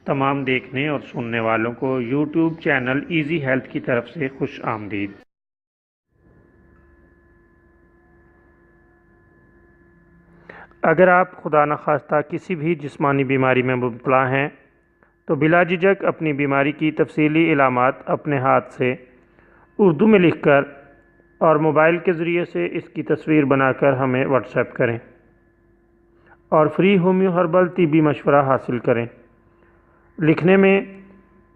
تمام دیکھنے اور سننے والوں کو یوٹیوب چینل ایزی ہیلتھ کی طرف سے خوش آمدید۔ اگر آپ خدا نخواستہ کسی بھی جسمانی بیماری میں مبتلا ہیں تو بلا جھجک اپنی بیماری کی تفصیلی علامات اپنے ہاتھ سے اردو میں لکھ کر اور موبائل کے ذریعے سے اس کی تصویر بنا کر ہمیں واٹس ایپ کریں اور فری ہومیو ہربل طبی مشورہ حاصل کریں۔ لکھنے میں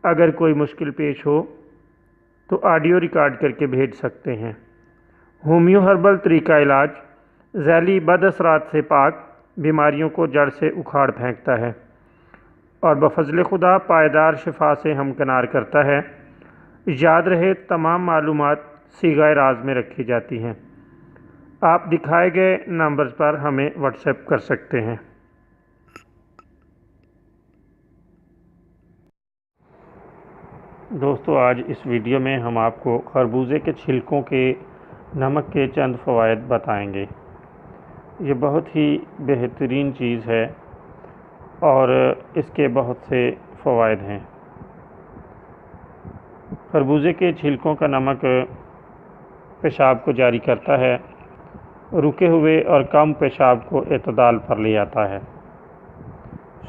اگر کوئی مشکل پیش ہو تو آڈیو ریکارڈ کر کے بھیج سکتے ہیں۔ ہومیو ہربل طریقہ علاج ذیلی بد اثرات سے پاک، بیماریوں کو جڑ سے اکھاڑ پھینکتا ہے اور بفضل خدا پائیدار شفا سے ہمکنار کرتا ہے۔ یاد رہے تمام معلومات صیغہ راز میں رکھی جاتی ہیں۔ آپ دکھائے گئے نمبرز پر ہمیں واٹس ایپ کر سکتے ہیں۔ دوستو، آج اس ویڈیو میں ہم آپ کو خربوزے کے چھلکوں کے نمک کے چند فوائد بتائیں گے۔ یہ بہت ہی بہترین چیز ہے اور اس کے بہت سے فوائد ہیں۔ خربوزے کے چھلکوں کا نمک پیشاب کو جاری کرتا ہے، رکے ہوئے اور کم پیشاب کو اعتدال پر لے آتا ہے۔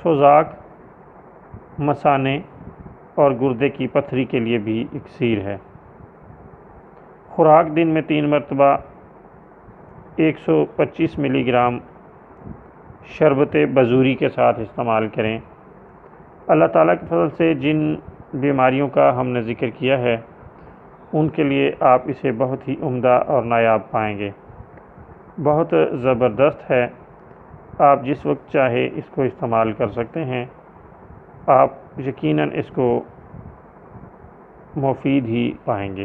سوزاک، مثانے اور گردے کی پتھری کے لیے بھی اکسیر ہے۔ خوراک دن میں 3 مرتبہ 125 ملی گرام شربت بزوری کے ساتھ استعمال کریں۔ اللہ تعالیٰ کے فضل سے جن بیماریوں کا ہم نے ذکر کیا ہے ان کے لیے آپ اسے بہت ہی عمدہ اور نایاب پائیں گے۔ بہت زبردست ہے، آپ جس وقت چاہے اس کو استعمال کر سکتے ہیں۔ آپ یقیناً اس کو مفید ہی پائیں گے۔